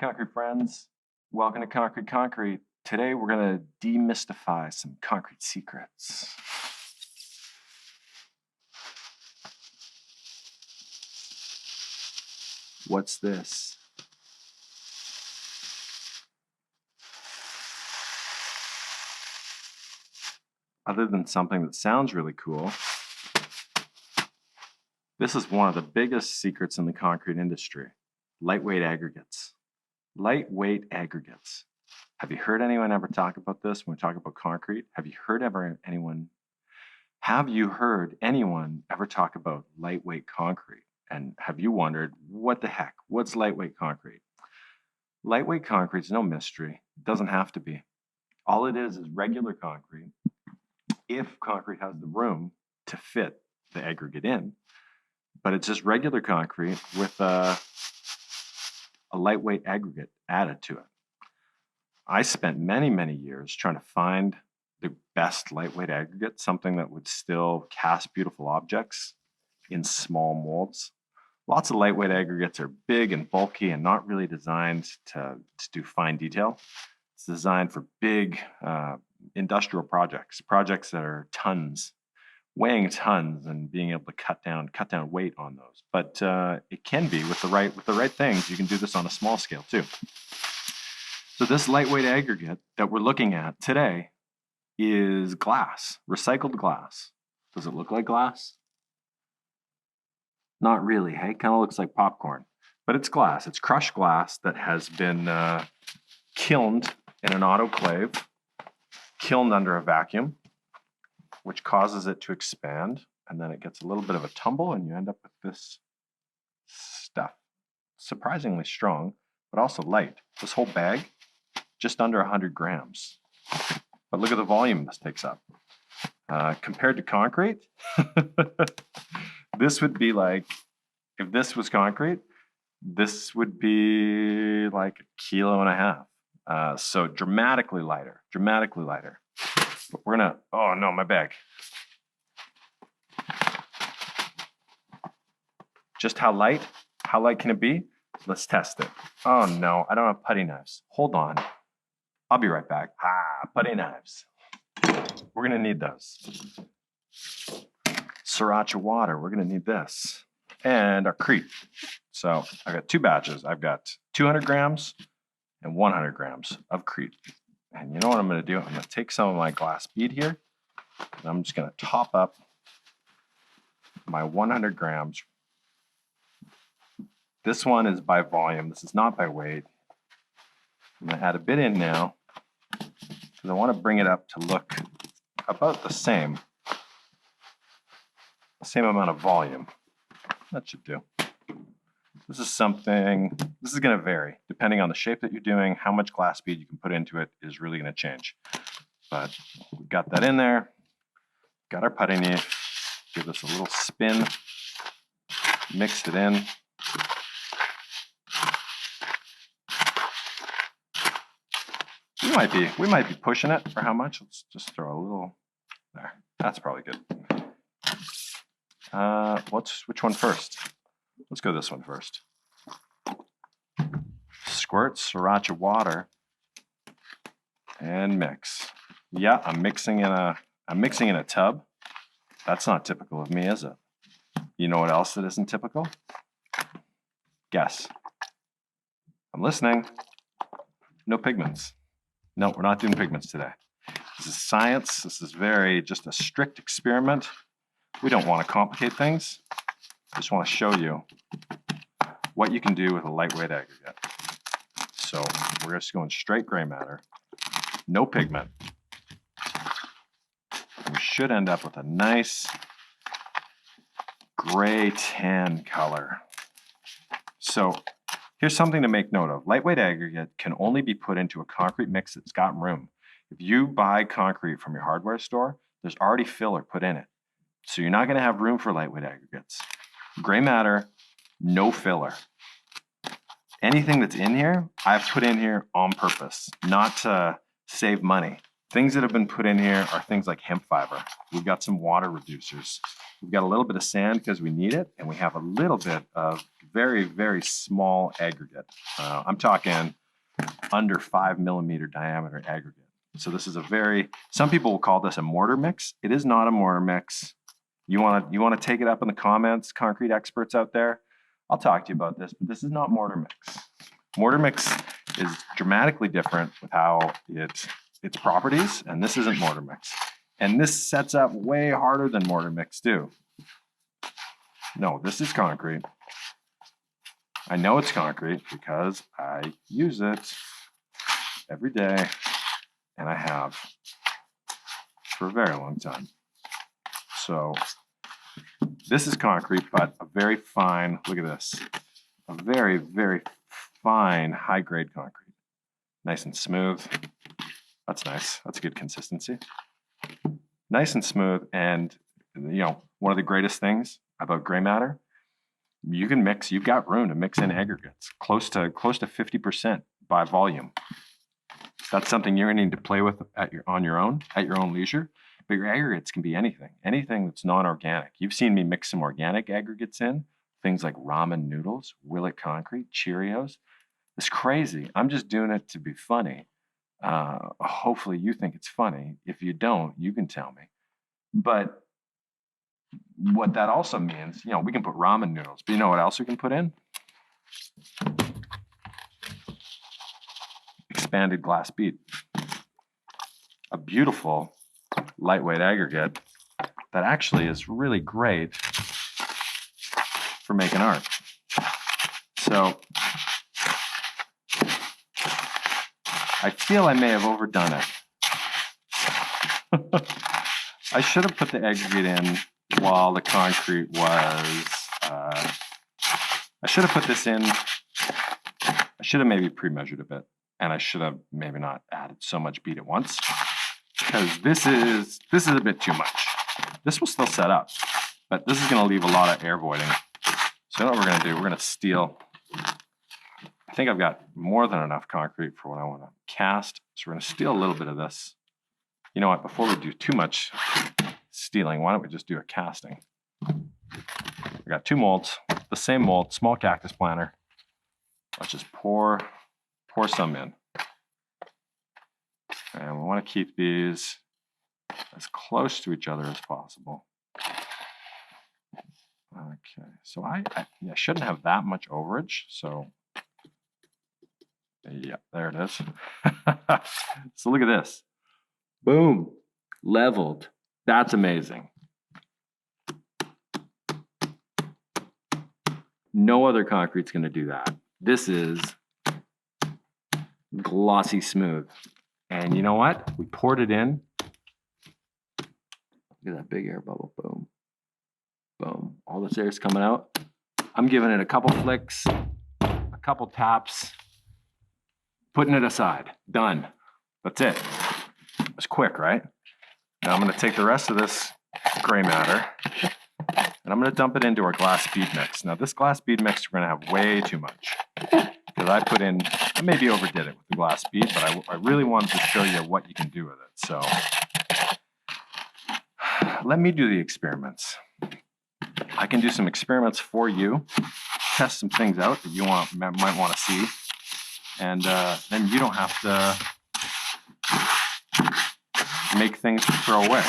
Concrete friends. Welcome to Concrete. Today we're going to demystify some concrete secrets. What's this? Other than something that sounds really cool, this is one of the biggest secrets in the concrete industry. Lightweight aggregates. Lightweight aggregates. Have you heard anyone ever talk about this when we talk about concrete? Have you heard anyone ever talk about lightweight concrete? And have you wondered, what the heck? What's lightweight concrete? Lightweight concrete is no mystery. It doesn't have to be. All it is regular concrete if concrete has the room to fit the aggregate in. But it's just regular concrete with a lightweight aggregate added to it. I spent many years trying to find the best lightweight aggregate, something that would still cast beautiful objects in small molds. Lots of lightweight aggregates are big and bulky and not really designed to do fine detail. It's designed for big industrial projects that are tons, weighing tons, and being able to cut down weight on those. But it can be with the right things. You can do this on a small scale too. So this lightweight aggregate that we're looking at today is glass, recycled glass. Does it look like glass? Not really, hey? Kind of looks like popcorn, but it's glass. It's crushed glass that has been kilned in an autoclave, kilned under a vacuum, which causes it to expand, and then it gets a little bit of a tumble, and you end up with this stuff. Surprisingly strong, but also light. This whole bag, just under 100 grams. But look at the volume this takes up. Compared to concrete, this would be like, if this was concrete, this would be like 1.5 kilos. So dramatically lighter. But we're gonna, oh no, my bag. Just how light can it be? Let's test it. Oh no, I don't have putty knives. Hold on. I'll be right back. Putty knives. We're gonna need those. Sriracha water, we're gonna need this. And our crete. So I've got 2 batches. I've got 200 grams and 100 grams of crete. And you know what I'm gonna do? I'm gonna take some of my glass bead here, and I'm just gonna top up my 100 grams. This one is by volume. This is not by weight. I'm gonna add a bit in now, because I wanna bring it up to look about the same amount of volume. That should do. This is going to vary. Depending on the shape that you're doing, how much glass bead you can put into it is really going to change. But we've got that in there. Got our putty knife. Give this a little spin. Mixed it in. We might be pushing it for how much? Let's just throw a little there. That's probably good. Which one first? Let's go this one first. Squirt sriracha water and mix. Yeah, I'm mixing in a tub. That's not typical of me, is it? You know what else that isn't typical? Guess. I'm listening. No pigments. No, we're not doing pigments today. This is science. This is just a strict experiment. We don't want to complicate things. I just want to show you what you can do with a lightweight aggregate. So we're just going straight gray matter, no pigment. We should end up with a nice gray tan color. So here's something to make note of. Lightweight aggregate can only be put into a concrete mix that's got room. If you buy concrete from your hardware store, there's already filler put in it. So you're not going to have room for lightweight aggregates. Gray matter, no filler. Anything that's in here, I've put in here on purpose, not to save money. Things that have been put in here are things like hemp fiber. We've got some water reducers. We've got a little bit of sand because we need it, and we have a little bit of very, very small aggregate. I'm talking under 5 millimeter diameter aggregate. So this is a very, some people will call this a mortar mix. It is not a mortar mix. You want to take it up in the comments, concrete experts out there. I'll talk to you about this, but this is not mortar mix. Mortar mix is dramatically different with how its properties, and this isn't mortar mix. And this sets up way harder than mortar mix do. No, this is concrete. I know it's concrete because I use it every day, and I have for a very long time. So this is concrete, but a very fine, look at this, a very, very fine high-grade concrete. Nice and smooth. That's nice. That's a good consistency. Nice and smooth, and one of the greatest things about gray matter, you can mix, you've got room to mix in aggregates, close to 50% by volume. That's something you're going to need to play with on your own, at your own leisure. But your aggregates can be anything that's non-organic. You've seen me mix some organic aggregates in, things like ramen noodles, Willet concrete, Cheerios. It's crazy. I'm just doing it to be funny. Hopefully you think it's funny. If you don't, you can tell me. But what that also means, we can put ramen noodles, but you know what else we can put in? Expanded glass bead. A beautiful lightweight aggregate that actually is really great for making art. So I feel I may have overdone it. I should have put the aggregate in while the concrete was, I should have put this in, I should have maybe pre-measured a bit, and I should have maybe not added so much bead at once, because this is a bit too much. This will still set up, but this is going to leave a lot of air voiding. So what we're going to do, we're going to steel. I think I've got more than enough concrete for what I want to cast, so we're going to steel a little bit of this. You know what, before we do too much steeling, why don't we just do a casting? We got 2 molds, the same mold, small cactus planter. Let's just pour some in. And we want to keep these as close to each other as possible. Okay, so I shouldn't have that much overage, so yeah, there it is. So look at this. Boom, leveled. That's amazing. No other concrete's going to do that. This is glossy smooth. And you know what? We poured it in. Look at that big air bubble. Boom. Boom. All this air's coming out. I'm giving it a couple flicks, a couple taps, putting it aside. Done. That's it. It was quick, right? Now I'm going to take the rest of this gray matter and I'm going to dump it into our glass bead mix. Now this glass bead mix, we're going to have way too much because I maybe overdid it with the glass bead, but I really wanted to show you what you can do with it. So let me do the experiments. I can do some experiments for you, test some things out that you might want to see, and then you don't have to make things to throw away.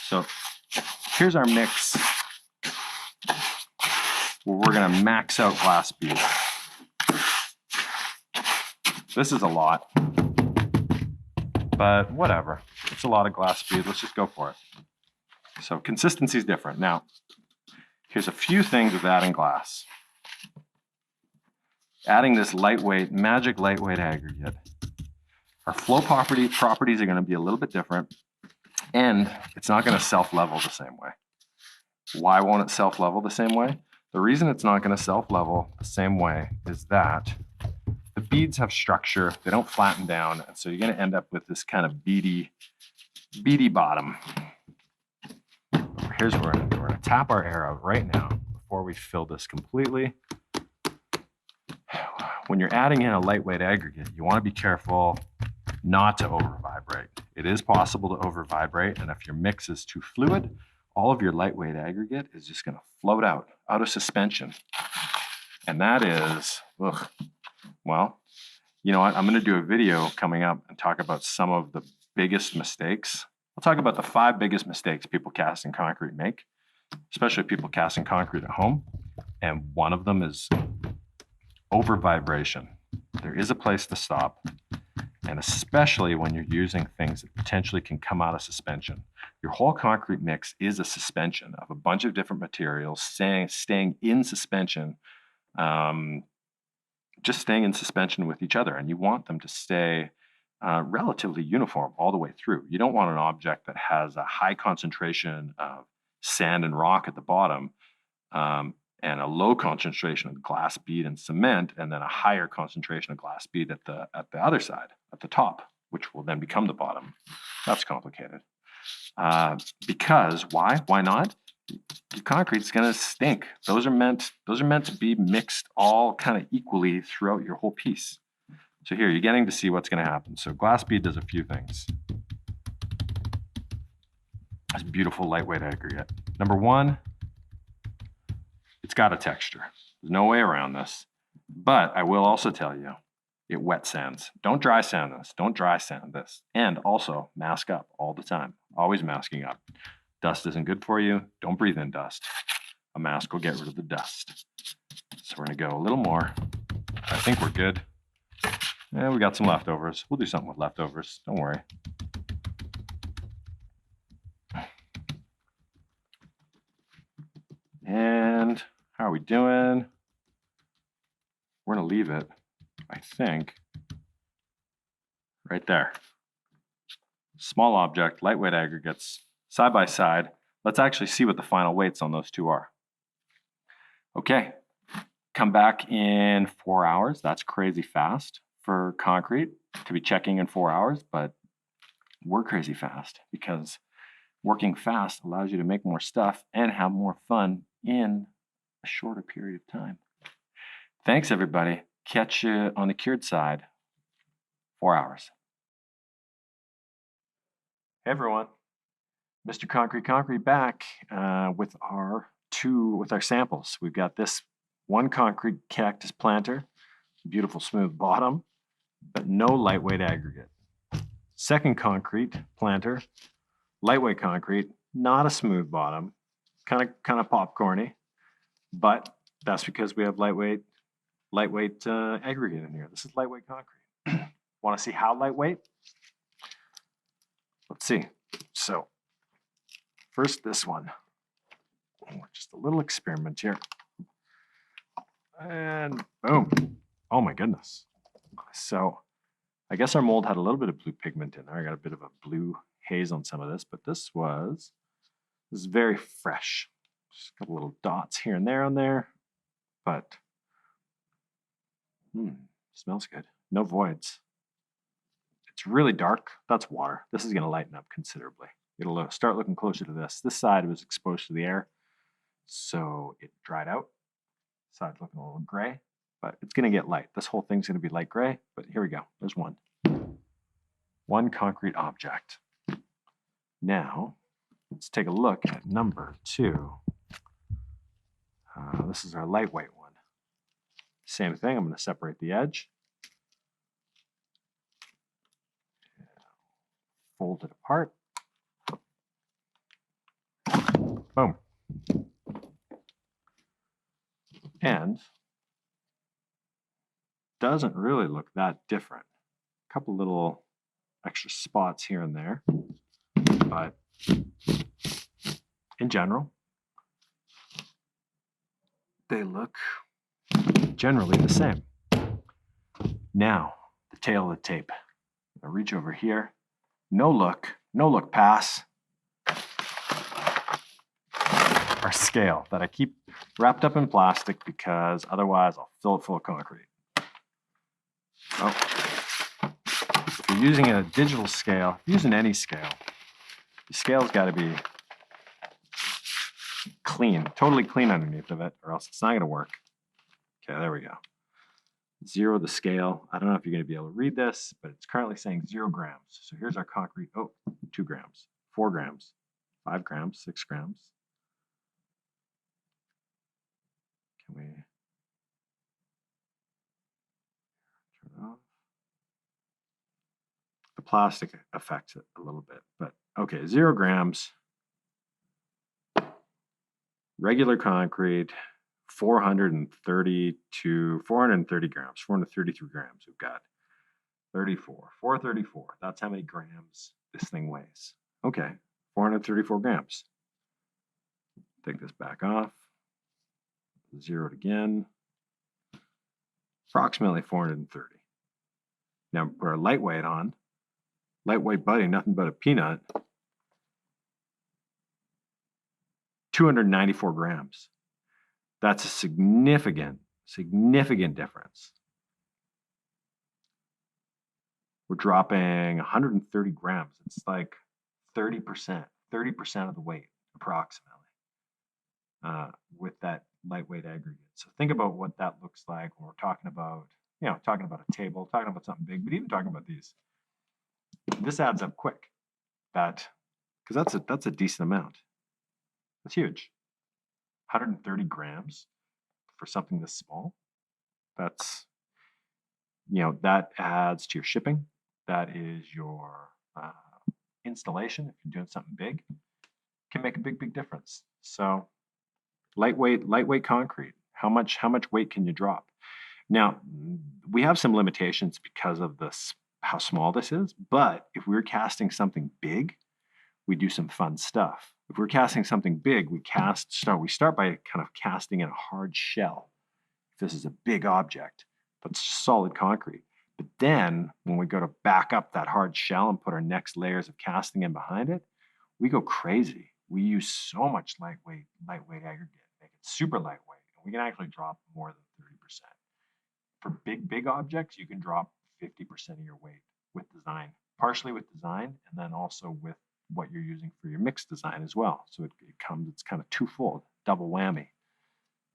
So here's our mix where we're going to max out glass bead. This is a lot, but whatever. It's a lot of glass bead. Let's just go for it. So consistency is different. Now, here's a few things with adding glass. Adding this magic lightweight aggregate. Our flow properties are going to be a little bit different, and it's not going to self-level the same way. Why won't it self-level the same way? The reason it's not going to self-level the same way is that the beads have structure, they don't flatten down, and so you're going to end up with this kind of beady bottom. Here's what we're going to do. We're going to tap our air out right now before we fill this completely. When you're adding in a lightweight aggregate, you want to be careful not to over-vibrate. It is possible to over-vibrate, and if your mix is too fluid, all of your lightweight aggregate is just going to float out of suspension. And that is, ugh, well, you know what? I'm going to do a video coming up and talk about some of the biggest mistakes. I'll talk about the 5 biggest mistakes people casting concrete make, especially people casting concrete at home. And one of them is over vibration. There is a place to stop. And especially when you're using things that potentially can come out of suspension. Your whole concrete mix is a suspension of a bunch of different materials staying in suspension, just staying in suspension with each other. And you want them to stay relatively uniform all the way through. You don't want an object that has a high concentration of sand and rock at the bottom, and a low concentration of glass bead and cement, and then a higher concentration of glass bead at the other side, at the top, which will then become the bottom. That's complicated. Because why? Why not? Your concrete's going to stink. Those are meant to be mixed all kind of equally throughout your whole piece. So here, you're getting to see what's going to happen. So glass bead does a few things. It's beautiful, lightweight aggregate. Number one, it's got a texture. There's no way around this. But I will also tell you, it wet sands. Don't dry sand this. Don't dry sand this. And also mask up all the time. Always masking up. Dust isn't good for you. Don't breathe in dust. A mask will get rid of the dust. So we're going to go a little more. I think we're good. And we got some leftovers. We'll do something with leftovers. Don't worry. And how are we doing? We're going to leave it, I think, right there. Small object, lightweight aggregates, side by side. Let's actually see what the final weights on those two are. Okay, come back in 4 hours. That's crazy fast for concrete to be checking in 4 hours, but we're crazy fast because working fast allows you to make more stuff and have more fun in a shorter period of time. Thanks, everybody. Catch you on the cured side. 4 hours. Hey, everyone. Mr. Concrete back with our samples. We've got this one concrete cactus planter, beautiful smooth bottom, but no lightweight aggregate. Second concrete planter, lightweight concrete, not a smooth bottom, kind of popcorny, but that's because we have lightweight aggregate in here. This is lightweight concrete. Want to see how lightweight? Let's see. So first this one. Just a little experiment here. And boom. Oh my goodness. So I guess our mold had a little bit of blue pigment in there. I got a bit of a blue haze on some of this, but this is very fresh. Just a couple little dots here and there on there, but smells good. No voids. It's really dark. That's water. This is going to lighten up considerably. It'll start looking closer to this. This side was exposed to the air, so it dried out. This side's looking a little gray, but it's going to get light. This whole thing's going to be light gray, but here we go. There's one. One concrete object. Now, let's take a look at number 2. This is our lightweight one. Same thing. I'm going to separate the edge. Fold it apart. Boom. And doesn't really look that different. A couple little extra spots here and there, but in general, they look generally the same. Now, the tail of the tape. I reach over here. No look pass. Our scale that I keep wrapped up in plastic because otherwise I'll fill it full of concrete. Oh. If you're using a digital scale, using any scale, the scale's got to be clean, totally clean underneath of it, or else it's not going to work. Okay, there we go. 0 the scale. I don't know if you're going to be able to read this, but it's currently saying 0 grams. So here's our concrete. Oh, 2 grams, 4 grams, 5 grams, 6 grams. Can we? plastic affects it a little bit, but okay, 0 grams, regular concrete, 430 to 430 grams, 433 grams we've got. 434. That's how many grams this thing weighs. Okay, 434 grams. Take this back off. Zero it again. Approximately 430. Now put our lightweight on. Lightweight buddy, nothing but a peanut. 294 grams. That's a significant difference. We're dropping 130 grams. It's like 30% of the weight, approximately, with that lightweight aggregate. So think about what that looks like when we're talking about, talking about a table, talking about something big, but even talking about these. This adds up quick. Because that's a decent amount. That's huge. 130 grams for something this small. That's, that adds to your shipping. That is your installation. If you're doing something big, can make a big difference. So lightweight concrete. How much weight can you drop? Now, we have some limitations because of how small this is, but if we were casting something big, we do some fun stuff. If we're casting something big, we start by kind of casting in a hard shell. If this is a big object, but solid concrete. But then when we go to back up that hard shell and put our next layers of casting in behind it, we go crazy. We use so much lightweight aggregate, make it super lightweight. And we can actually drop more than 30%. For big objects, you can drop 50% of your weight with design, partially with design, and then also with what you're using for your mix design as well. So it's kind of twofold, double whammy.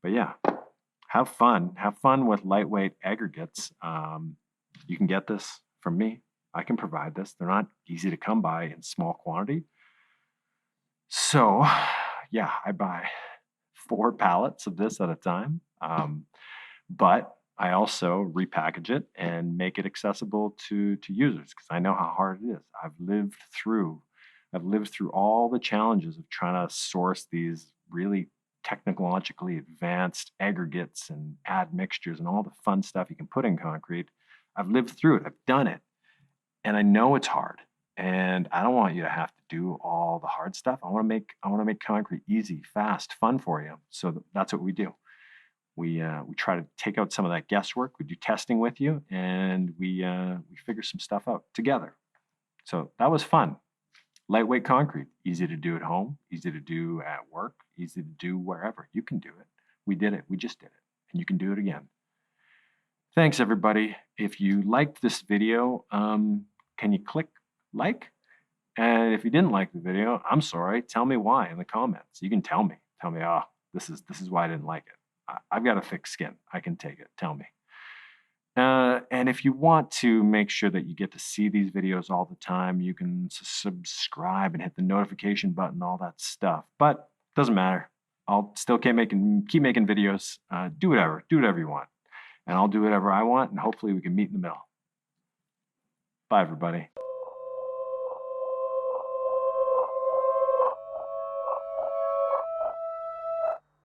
But yeah, have fun with lightweight aggregates. You can get this from me. I can provide this. They're not easy to come by in small quantity. So yeah, I buy 4 pallets of this at a time. But I also repackage it and make it accessible to users because I know how hard it is. I've lived through all the challenges of trying to source these really technologically advanced aggregates and add mixtures and all the fun stuff you can put in concrete. I've lived through it. I've done it. And I know it's hard. And I don't want you to have to do all the hard stuff. I want to make concrete easy, fast, fun for you. So that's what we do. We try to take out some of that guesswork. We do testing with you, and we figure some stuff out together. So that was fun. Lightweight concrete, easy to do at home, easy to do at work, easy to do wherever. You can do it. We did it. We just did it. And you can do it again. Thanks, everybody. If you liked this video, can you click like? And if you didn't like the video, I'm sorry. Tell me why in the comments. You can tell me. Tell me, oh, this is why I didn't like it. I've got a thick skin. I can take it. Tell me. And if you want to make sure that you get to see these videos all the time, you can subscribe and hit the notification button, all that stuff. But it doesn't matter. I'll still keep making videos. Do whatever you want. And I'll do whatever I want, and hopefully we can meet in the middle. Bye, everybody.